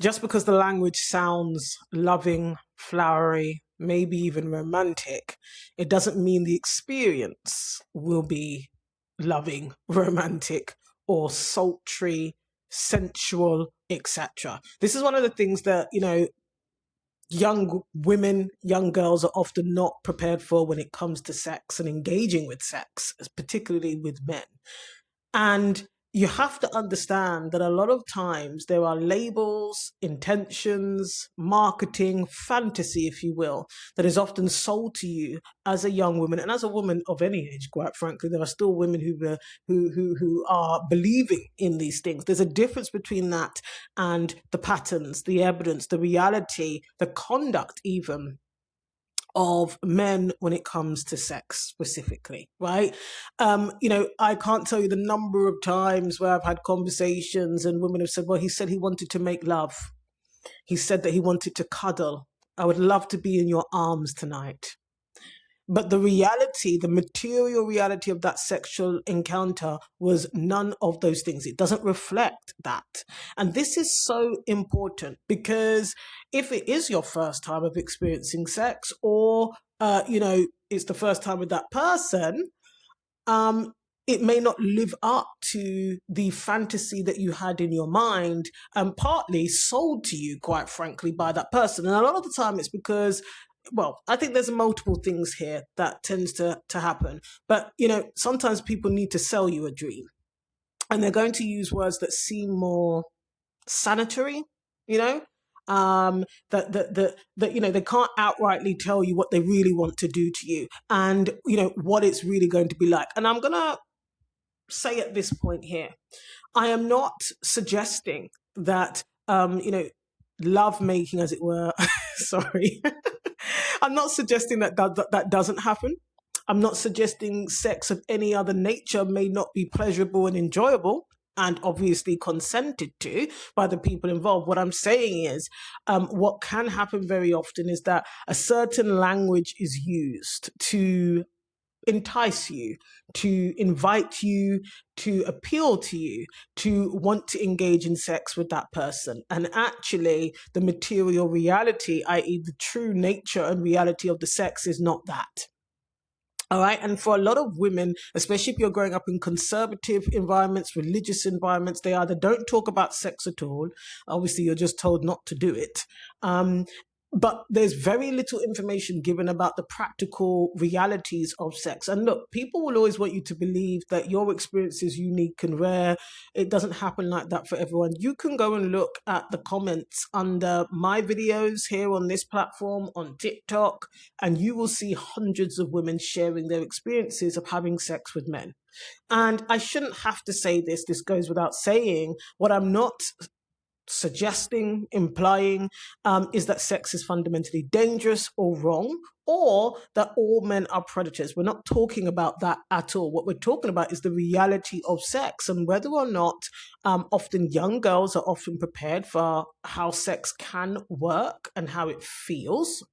just because the language sounds loving, flowery, maybe even romantic, it doesn't mean the experience will be loving, romantic, or sultry, sensual, etc. This is one of the things that, young women, young girls are often not prepared for when it comes to sex and engaging with sex, particularly with men. And you have to understand that a lot of times there are labels, intentions, marketing, fantasy, if you will, that is often sold to you as a young woman and as a woman of any age. Quite frankly, there are still women who are believing in these things. There's a difference between that and the patterns, the evidence, the reality, the conduct, even of men when it comes to sex specifically, right? I can't tell you the number of times where I've had conversations and women have said, well, he said he wanted to make love. He said that he wanted to cuddle. I would love to be in your arms tonight. But the reality, the material reality of that sexual encounter was none of those things. It doesn't reflect that. And this is so important because if it is your first time of experiencing sex or, it's the first time with that person, it may not live up to the fantasy that you had in your mind and partly sold to you, quite frankly, by that person. And a lot of the time it's because, well, I think there's multiple things here that tends to happen. But, sometimes people need to sell you a dream and they're going to use words that seem more sanitary, that they can't outrightly tell you what they really want to do to you and, what it's really going to be like. And I'm going to say at this point here, I am not suggesting that, love making, as it were, sorry, I'm not suggesting that doesn't happen. I'm not suggesting sex of any other nature may not be pleasurable and enjoyable and obviously consented to by the people involved. What I'm saying is what can happen very often is that a certain language is used to entice you, to invite you, to appeal to you, to want to engage in sex with that person. And actually, the material reality, i.e. the true nature and reality of the sex, is not that. All right. And for a lot of women, especially if you're growing up in conservative environments, religious environments, they either don't talk about sex at all. Obviously, you're just told not to do it. But there's very little information given about the practical realities of sex. And look, people will always want you to believe that your experience is unique and rare. It doesn't happen like that for everyone. You can go and look at the comments under my videos here on this platform, on TikTok, and you will see hundreds of women sharing their experiences of having sex with men. And I shouldn't have to say this. This goes without saying. What I'm not suggesting, implying, is that sex is fundamentally dangerous or wrong, or that all men are predators. We're not talking about that at all. What we're talking about is the reality of sex and whether or not often young girls are often prepared for how sex can work and how it feels.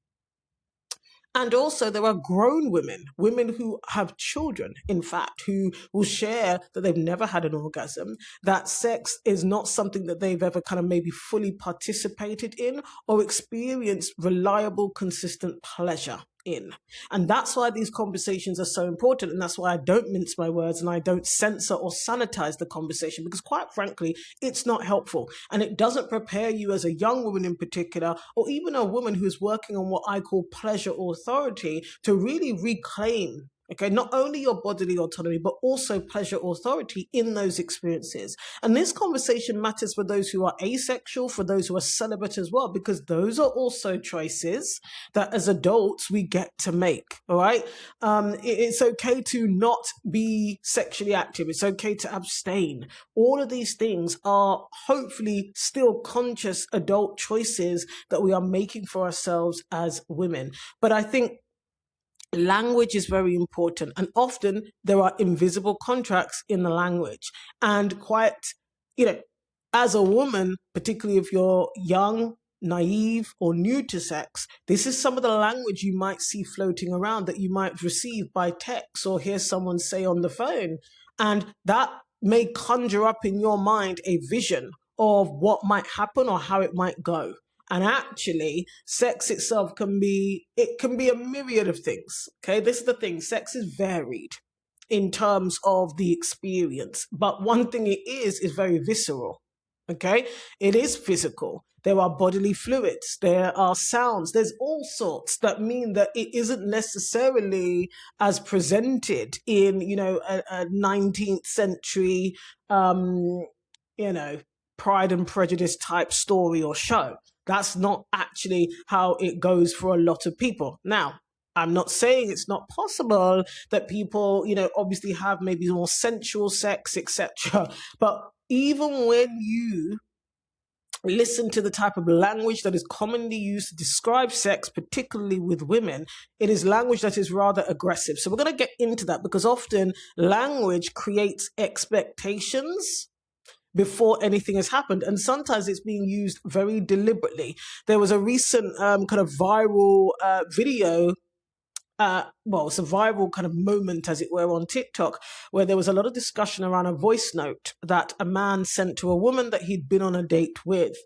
And also there are grown women who have children, in fact, who will share that they've never had an orgasm, that sex is not something that they've ever kind of maybe fully participated in or experienced reliable, consistent pleasure in. And that's why these conversations are so important. And that's why I don't mince my words and I don't censor or sanitize the conversation, because quite frankly, it's not helpful. And it doesn't prepare you as a young woman in particular, or even a woman who's working on what I call pleasure authority, to really reclaim, okay, not only your bodily autonomy, but also pleasure authority in those experiences. And this conversation matters for those who are asexual, for those who are celibate as well, because those are also choices that as adults we get to make, all right? It's okay to not be sexually active. It's okay to abstain. All of these things are hopefully still conscious adult choices that we are making for ourselves as women. But I think language is very important, and often there are invisible contracts in the language. And quite, as a woman, particularly if you're young, naive, or new to sex, this is some of the language you might see floating around that you might receive by text or hear someone say on the phone. And that may conjure up in your mind a vision of what might happen or how it might go. And actually, sex itself can be a myriad of things. Okay, this is the thing. Sex is varied in terms of the experience, but one thing it is very visceral. Okay, it is physical. There are bodily fluids, there are sounds, there's all sorts that mean that it isn't necessarily as presented in, a 19th century, Pride and Prejudice type story or show. That's not actually how it goes for a lot of people. Now, I'm not saying it's not possible that people, obviously have maybe more sensual sex, etc. But even when you listen to the type of language that is commonly used to describe sex, particularly with women, it is language that is rather aggressive. So we're going to get into that because often language creates expectations before anything has happened. And sometimes it's being used very deliberately. There was a recent kind of viral video. It's a viral kind of moment, as it were, on TikTok, where there was a lot of discussion around a voice note that a man sent to a woman that he'd been on a date with.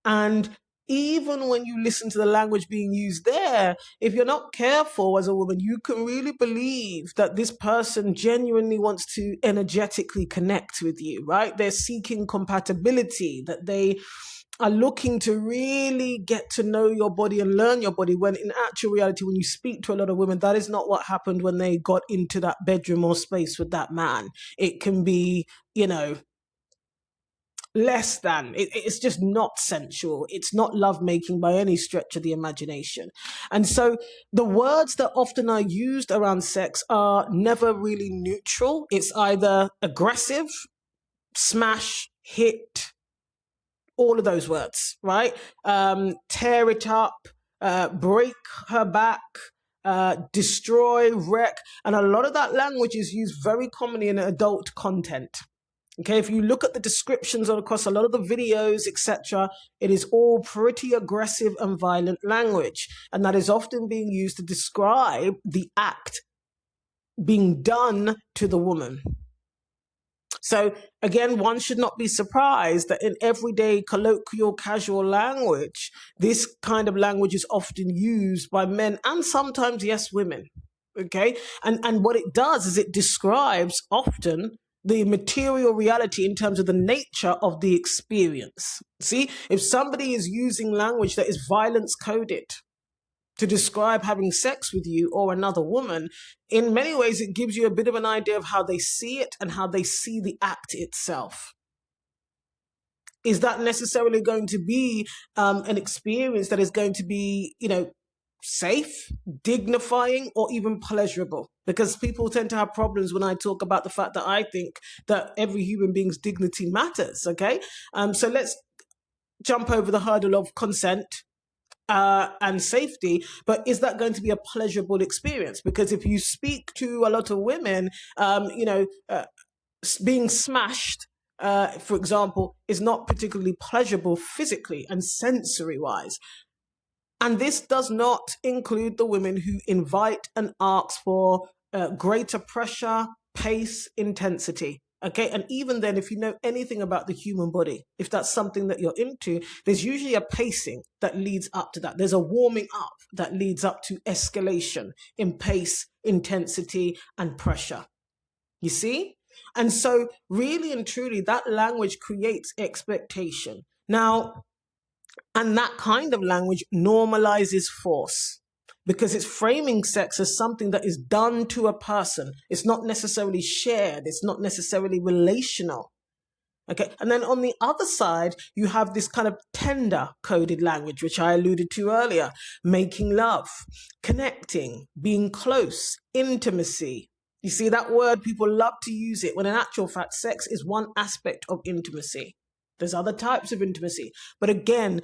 And even when you listen to the language being used there, if you're not careful as a woman, you can really believe that this person genuinely wants to energetically connect with you, right? They're seeking compatibility, that they are looking to really get to know your body and learn your body, when in actual reality, when you speak to a lot of women, that is not what happened when they got into that bedroom or space with that man. It can be, less than. It's just not sensual. It's not lovemaking by any stretch of the imagination. And so the words that often are used around sex are never really neutral. It's either aggressive, smash, hit, all of those words, right? Tear it up, break her back, destroy, wreck. And a lot of that language is used very commonly in adult content. Okay, if you look at the descriptions across a lot of the videos, etc., it is all pretty aggressive and violent language. And that is often being used to describe the act being done to the woman. So again, one should not be surprised that in everyday colloquial casual language, this kind of language is often used by men and sometimes, yes, women. Okay, and what it does is it describes often the material reality in terms of the nature of the experience. See, if somebody is using language that is violence coded to describe having sex with you or another woman, in many ways it gives you a bit of an idea of how they see it and how they see the act itself. Is that necessarily going to be an experience that is going to be, safe, dignifying, or even pleasurable? Because people tend to have problems when I talk about the fact that I think that every human being's dignity matters, okay? So let's jump over the hurdle of consent and safety, but is that going to be a pleasurable experience? Because if you speak to a lot of women, being smashed, for example, is not particularly pleasurable physically and sensory-wise. And this does not include the women who invite and ask for greater pressure, pace, intensity. Okay, and even then, if you know anything about the human body, if that's something that you're into, there's usually a pacing that leads up to that. There's a warming up that leads up to escalation in pace, intensity, and pressure. You see? And so really and truly, that language creates expectation. Now, and that kind of language normalizes force because it's framing sex as something that is done to a person. It's not necessarily shared. It's not necessarily relational. Okay. And then on the other side, you have this kind of tender coded language, which I alluded to earlier, making love, connecting, being close, intimacy. You see that word, people love to use it when in actual fact, sex is one aspect of intimacy. There's other types of intimacy. But again,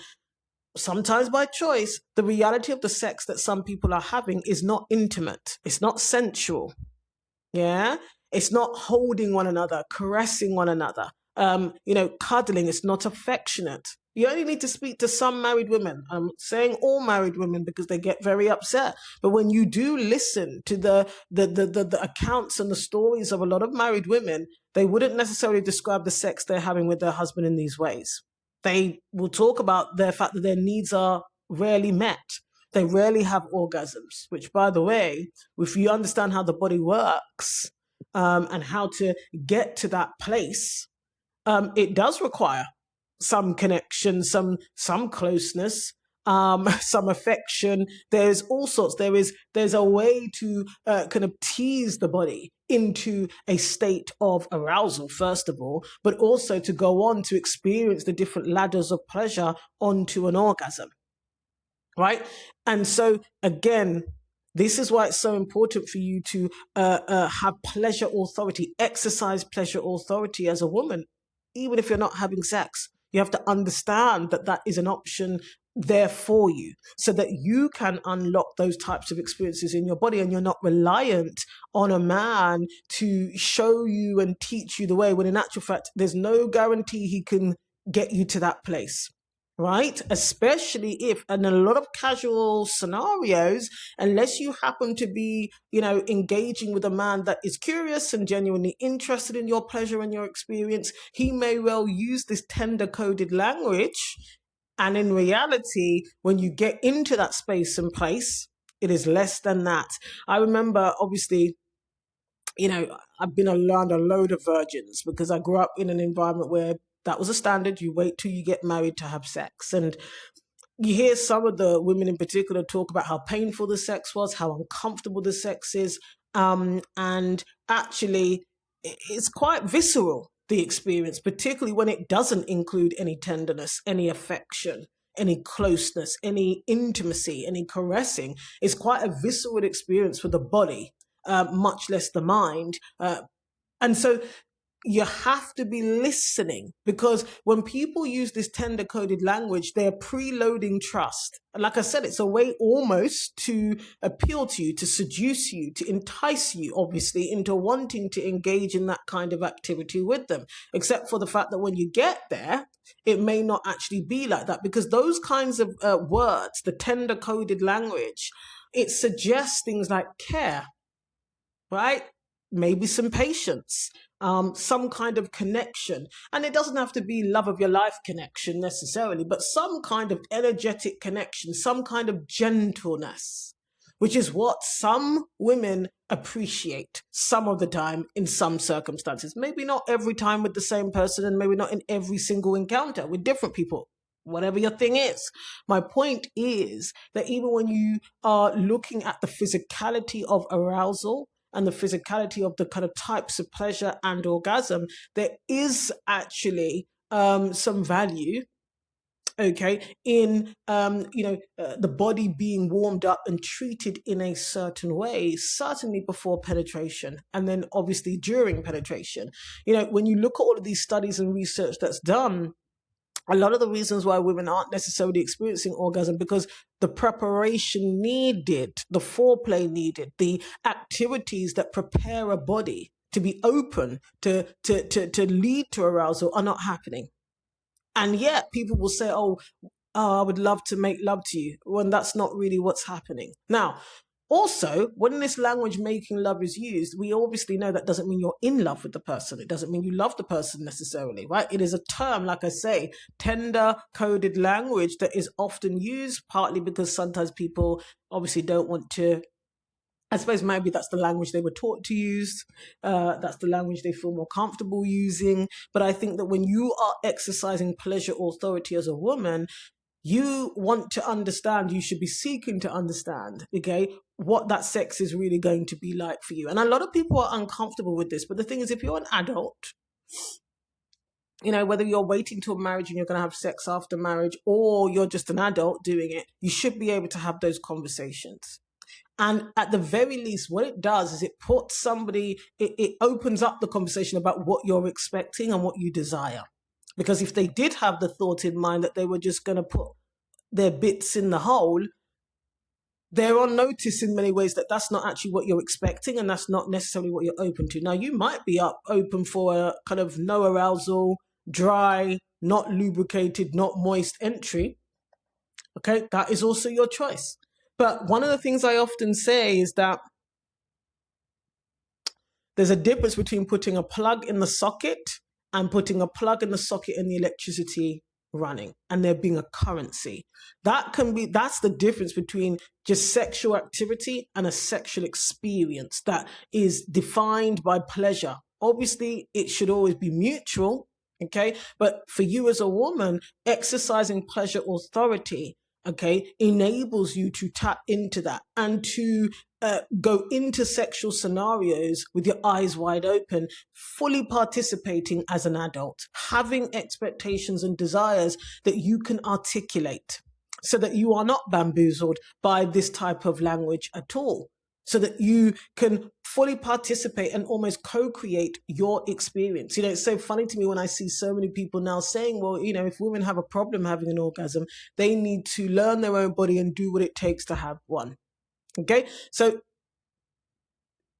sometimes by choice, the reality of the sex that some people are having is not intimate. It's not sensual. Yeah. It's not holding one another, caressing one another, cuddling. It's not affectionate. You only need to speak to some married women. I'm saying all married women because they get very upset. But when you do listen to the accounts and the stories of a lot of married women, they wouldn't necessarily describe the sex they're having with their husband in these ways. They will talk about the fact that their needs are rarely met. They rarely have orgasms, which, by the way, if you understand how the body works, and how to get to that place, it does require some connection, some closeness, some affection. There's all sorts. There's a way to kind of tease the body into a state of arousal, first of all, but also to go on to experience the different ladders of pleasure onto an orgasm, right? And so again, this is why it's so important for you to have pleasure authority, exercise pleasure authority as a woman, even if you're not having sex. You have to understand that that is an option there for you so that you can unlock those types of experiences in your body, and you're not reliant on a man to show you and teach you the way, when in actual fact, there's no guarantee he can get you to that place. Right? Especially if, in a lot of casual scenarios, unless you happen to be, engaging with a man that is curious and genuinely interested in your pleasure and your experience, he may well use this tender coded language. And in reality, when you get into that space and place, it is less than that. I remember, obviously, I've been around a load of virgins because I grew up in an environment where that was a standard. You wait till you get married to have sex. And you hear some of the women in particular talk about how painful the sex was, how uncomfortable the sex is. And actually, it's quite visceral, the experience, particularly when it doesn't include any tenderness, any affection, any closeness, any intimacy, any caressing. It's quite a visceral experience for the body, much less the mind. And so you have to be listening, because when people use this tender coded language, they're preloading trust. And like I said, it's a way almost to appeal to you, to seduce you, to entice you, obviously, into wanting to engage in that kind of activity with them. Except for the fact that when you get there, it may not actually be like that, because those kinds of words, the tender coded language, it suggests things like care, right? Maybe some patience, some kind of connection. And it doesn't have to be love of your life connection necessarily, but some kind of energetic connection, some kind of gentleness, which is what some women appreciate some of the time in some circumstances. Maybe not every time with the same person, and maybe not in every single encounter with different people. Whatever your thing is. My point is that even when you are looking at the physicality of arousal and the physicality of the kind of types of pleasure and orgasm, there is actually some value, okay, in the body being warmed up and treated in a certain way, certainly before penetration, and then obviously during penetration. When you look at all of these studies and research that's done, a lot of the reasons why women aren't necessarily experiencing orgasm, because the preparation needed, the foreplay needed, the activities that prepare a body to be open to lead to arousal are not happening. And yet people will say, oh, I would love to make love to you, when that's not really what's happening. Now, also, when this language making love is used, we obviously know that doesn't mean you're in love with the person. It doesn't mean you love the person necessarily, right? It is a term, like I say, tender coded language that is often used, partly because sometimes people obviously don't want to, I suppose maybe that's the language they were taught to use. That's the language they feel more comfortable using. But I think that when you are exercising pleasure authority as a woman, you want to understand, you should be seeking to understand, okay, what that sex is really going to be like for you. And a lot of people are uncomfortable with this. But the thing is, if you're an adult, whether you're waiting till marriage and you're going to have sex after marriage, or you're just an adult doing it, you should be able to have those conversations. And at the very least, what it does is it puts somebody, it opens up the conversation about what you're expecting and what you desire. Because if they did have the thought in mind that they were just going to put their bits in the hole, they're on notice in many ways that that's not actually what you're expecting, and that's not necessarily what you're open to. Now, you might be open for a kind of no arousal, dry, not lubricated, not moist entry. Okay, that is also your choice. But one of the things I often say is that there's a difference between putting a plug in the socket and putting a plug in the socket and the electricity running and there being a currency. That's the difference between just sexual activity and a sexual experience that is defined by pleasure. Obviously, it should always be mutual, okay? But for you as a woman, exercising pleasure authority, okay, enables you to tap into that and to go into sexual scenarios with your eyes wide open, fully participating as an adult, having expectations and desires that you can articulate so that you are not bamboozled by this type of language at all, so that you can fully participate and almost co-create your experience. It's so funny to me when I see so many people now saying, well, if women have a problem having an orgasm, they need to learn their own body and do what it takes to have one. Okay, so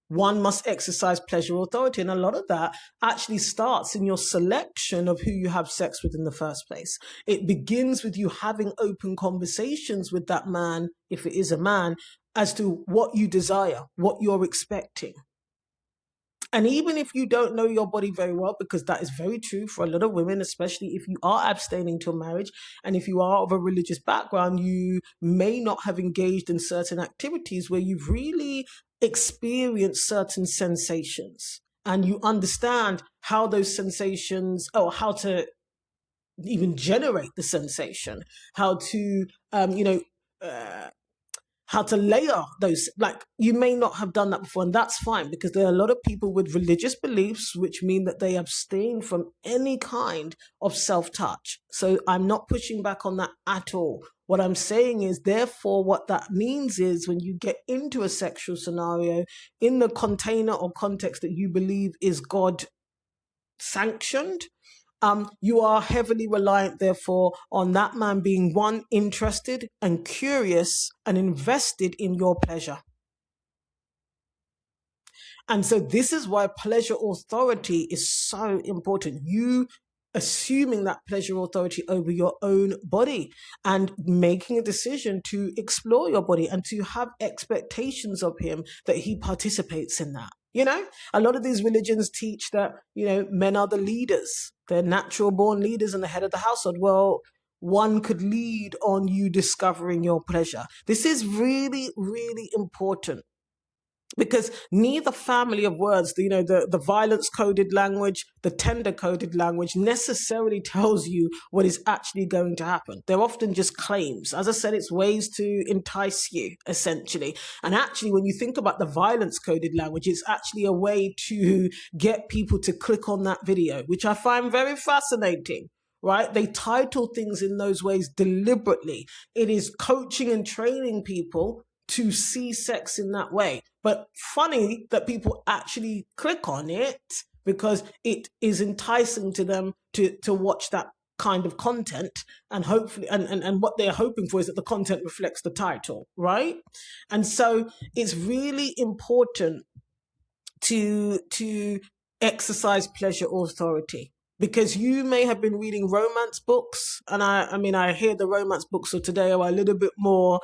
one must exercise pleasure authority. And a lot of that actually starts in your selection of who you have sex with in the first place. It begins with you having open conversations with that man, if it is a man, as to what you desire, what you're expecting. And even if you don't know your body very well, because that is very true for a lot of women, especially if you are abstaining to marriage, and if you are of a religious background, you may not have engaged in certain activities where you've really experienced certain sensations, and you understand how those sensations, or how to even generate the sensation, how to, how to layer those. Like, you may not have done that before, and that's fine, because there are a lot of people with religious beliefs which mean that they abstain from any kind of self-touch. So I'm not pushing back on that at all. What I'm saying is, therefore, what that means is, when you get into a sexual scenario in the container or context that you believe is God sanctioned, you are heavily reliant, therefore, on that man being, one, interested and curious and invested in your pleasure. And so this is why pleasure authority is so important. You assuming that pleasure authority over your own body and making a decision to explore your body and to have expectations of him that he participates in that. A lot of these religions teach that, men are the leaders. They're natural born leaders and the head of the household. Well, one could lead on you discovering your pleasure. This is really, really important, because neither family of words, the violence coded language, the tender coded language, necessarily tells you what is actually going to happen. They're often just claims. As I said, it's ways to entice you, essentially. And actually, when you think about the violence coded language, it's actually a way to get people to click on that video, which I find very fascinating. Right? They title things in those ways deliberately. It is coaching and training people to see sex in that way. But funny that people actually click on it, because it is enticing to them to watch that kind of content, and hopefully and what they're hoping for is that the content reflects the title, right? And so it's really important to exercise pleasure authority, because you may have been reading romance books, and I hear the romance books of today are a little bit more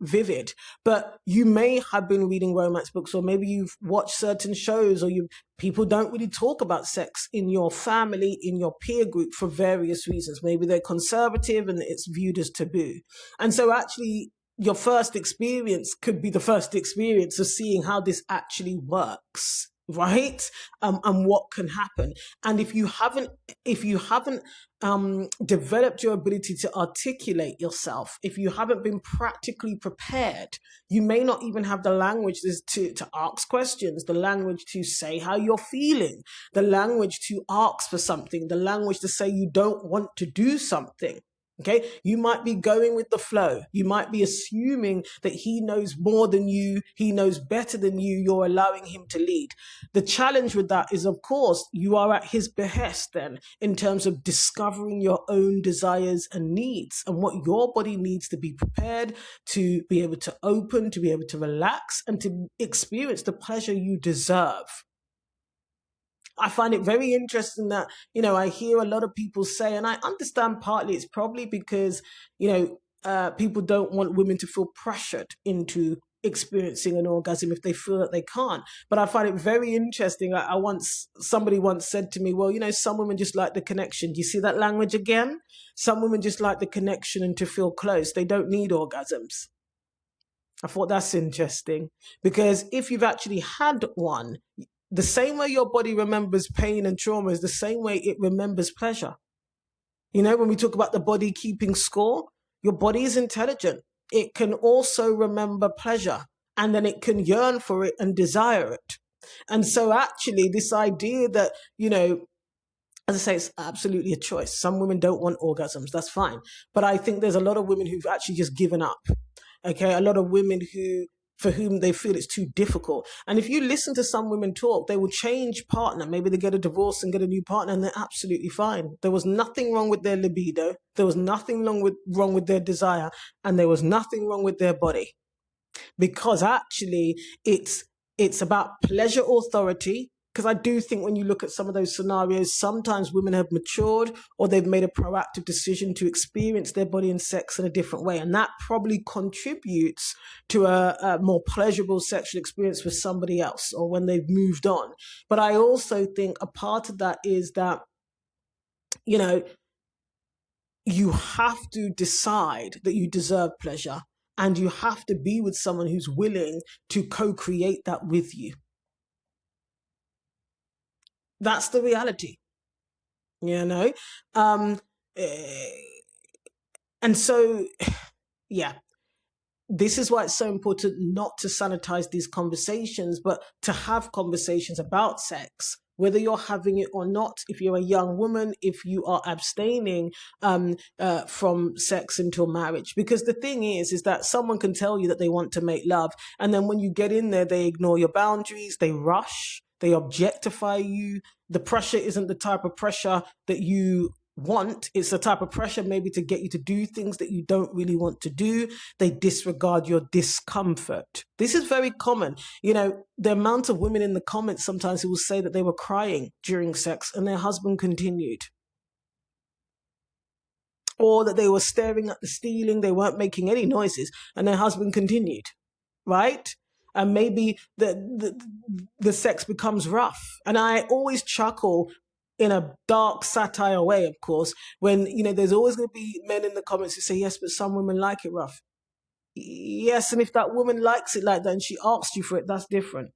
vivid, but you may have been reading romance books, or maybe you've watched certain shows, or people don't really talk about sex in your family, in your peer group, for various reasons. Maybe they're conservative and it's viewed as taboo. And so actually, your first experience could be the first experience of seeing how this actually works, right? And what can happen. And if you haven't developed your ability to articulate yourself, if you haven't been practically prepared, you may not even have the language to ask questions, the language to say how you're feeling, the language to ask for something, the language to say you don't want to do something. Okay, you might be going with the flow. You might be assuming that he knows more than you, he knows better than you, you're allowing him to lead. The challenge with that is, of course, you are at his behest then, in terms of discovering your own desires and needs, and what your body needs to be prepared to be able to open, to be able to relax, and to experience the pleasure you deserve. I find it very interesting that, I hear a lot of people say, and I understand partly it's probably because, people don't want women to feel pressured into experiencing an orgasm if they feel that they can't. But I find it very interesting. Somebody once said to me, well, some women just like the connection. Do you see that language again? Some women just like the connection and to feel close. They don't need orgasms. I thought that's interesting, because if you've actually had one, the same way your body remembers pain and trauma is the same way it remembers pleasure. When we talk about the body keeping score, your body is intelligent. It can also remember pleasure, and then it can yearn for it and desire it. And so actually this idea that, as I say, it's absolutely a choice. Some women don't want orgasms. That's fine. But I think there's a lot of women who've actually just given up. Okay. A lot of women for whom they feel it's too difficult. And if you listen to some women talk, they will change partner. Maybe they get a divorce and get a new partner, and they're absolutely fine. There was nothing wrong with their libido. There was nothing wrong with their desire. And there was nothing wrong with their body. Because actually it's about pleasure authority. Because I do think when you look at some of those scenarios, sometimes women have matured, or they've made a proactive decision to experience their body and sex in a different way. And that probably contributes to a more pleasurable sexual experience with somebody else, or when they've moved on. But I also think a part of that is that, you have to decide that you deserve pleasure, and you have to be with someone who's willing to co-create that with you. That's the reality, And so, yeah, this is why it's so important not to sanitize these conversations, but to have conversations about sex, whether you're having it or not. If you're a young woman, if you are abstaining from sex until marriage. Because the thing is that someone can tell you that they want to make love, and then when you get in there, they ignore your boundaries, they rush, they objectify you. The pressure isn't the type of pressure that you want. It's the type of pressure maybe to get you to do things that you don't really want to do. They disregard your discomfort. This is very common. The amount of women in the comments sometimes who will say that they were crying during sex and their husband continued. Or that they were staring at the ceiling, they weren't making any noises, and their husband continued, right? And maybe the sex becomes rough. And I always chuckle in a dark satire way, of course, when, there's always going to be men in the comments who say, yes, but some women like it rough. Yes, and if that woman likes it like that and she asks you for it, that's different.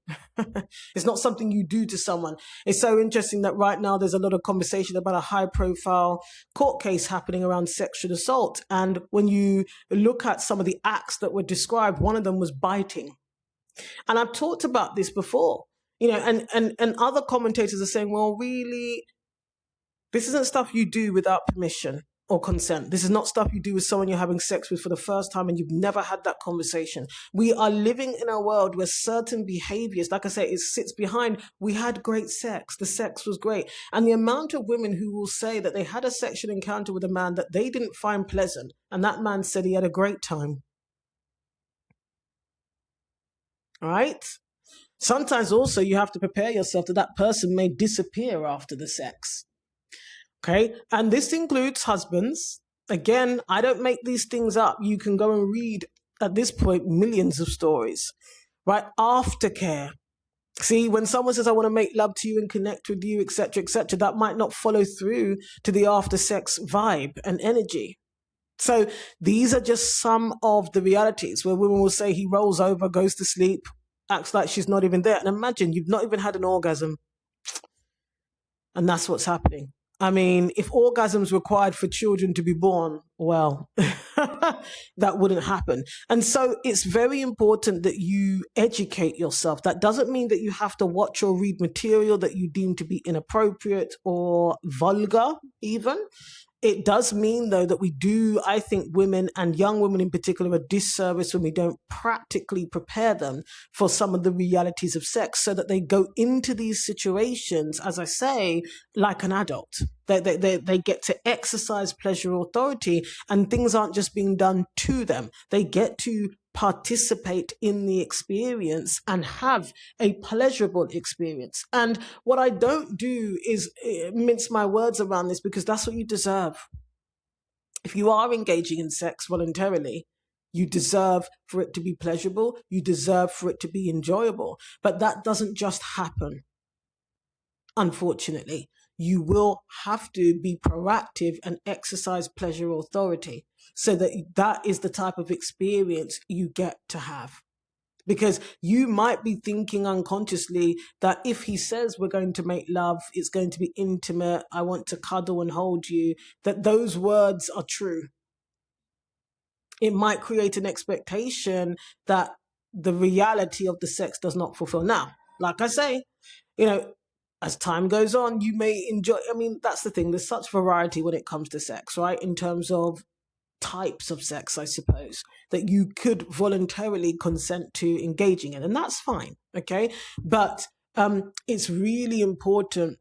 It's not something you do to someone. It's so interesting that right now there's a lot of conversation about a high-profile court case happening around sexual assault. And when you look at some of the acts that were described, one of them was biting. And I've talked about this before, and other commentators are saying, well, really, this isn't stuff you do without permission or consent. This is not stuff you do with someone you're having sex with for the first time and you've never had that conversation. We are living in a world where certain behaviors, like I say, it sits behind, we had great sex, the sex was great. And the amount of women who will say that they had a sexual encounter with a man that they didn't find pleasant, and that man said he had a great time. Right? Sometimes also you have to prepare yourself that that person may disappear after the sex. Okay? And this includes husbands. Again, I don't make these things up. You can go and read, at this point, millions of stories. Right? Aftercare. See, when someone says, I want to make love to you and connect with you, etc., that might not follow through to the after sex vibe and energy. So these are just some of the realities where women will say he rolls over, goes to sleep, acts like she's not even there. And imagine you've not even had an orgasm. And that's what's happening. I mean, if orgasms required for children to be born, well, that wouldn't happen. And so it's very important that you educate yourself. That doesn't mean that you have to watch or read material that you deem to be inappropriate or vulgar even. It does mean, though, that we do, I think, women and young women in particular, a disservice when we don't practically prepare them for some of the realities of sex so that they go into these situations, as I say, like an adult. They get to exercise pleasure authority, and things aren't just being done to them. They get to participate in the experience and have a pleasurable experience. And what I don't do is mince my words around this, because that's what you deserve. If you are engaging in sex voluntarily, You deserve for it to be pleasurable. You deserve for it to be enjoyable. But that doesn't just happen, unfortunately. You will have to be proactive and exercise pleasure authority so that that is the type of experience you get to have. Because you might be thinking unconsciously that if he says we're going to make love, it's going to be intimate, I want to cuddle and hold you, that those words are true. It might create an expectation that the reality of the sex does not fulfill. Now, like I say, as time goes on, you may enjoy. I mean, that's the thing. There's such variety when it comes to sex, right? In terms of types of sex, I suppose, that you could voluntarily consent to engaging in, and that's fine, okay? But it's really important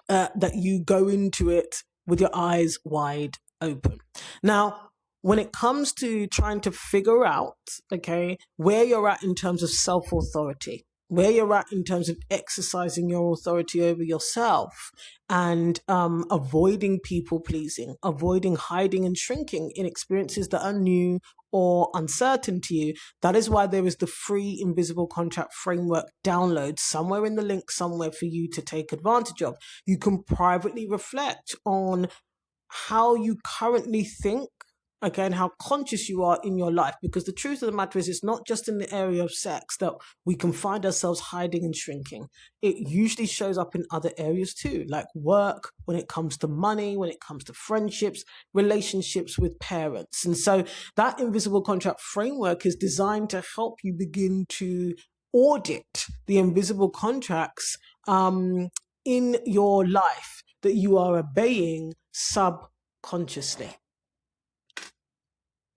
that you go into it with your eyes wide open. Now, when it comes to trying to figure out, okay, where you're at in terms of self-authority, where you're at in terms of exercising your authority over yourself and avoiding people pleasing, avoiding hiding and shrinking in experiences that are new or uncertain to you. That is why there is the free Invisible Contract Framework download somewhere in the link somewhere for you to take advantage of. You can privately reflect on how you currently think, okay, and how conscious you are in your life. Because the truth of the matter is, it's not just in the area of sex that we can find ourselves hiding and shrinking. It usually shows up in other areas too, like work, when it comes to money, when it comes to friendships, relationships with parents. And so that Invisible Contract Framework is designed to help you begin to audit the invisible contracts in your life that you are obeying subconsciously.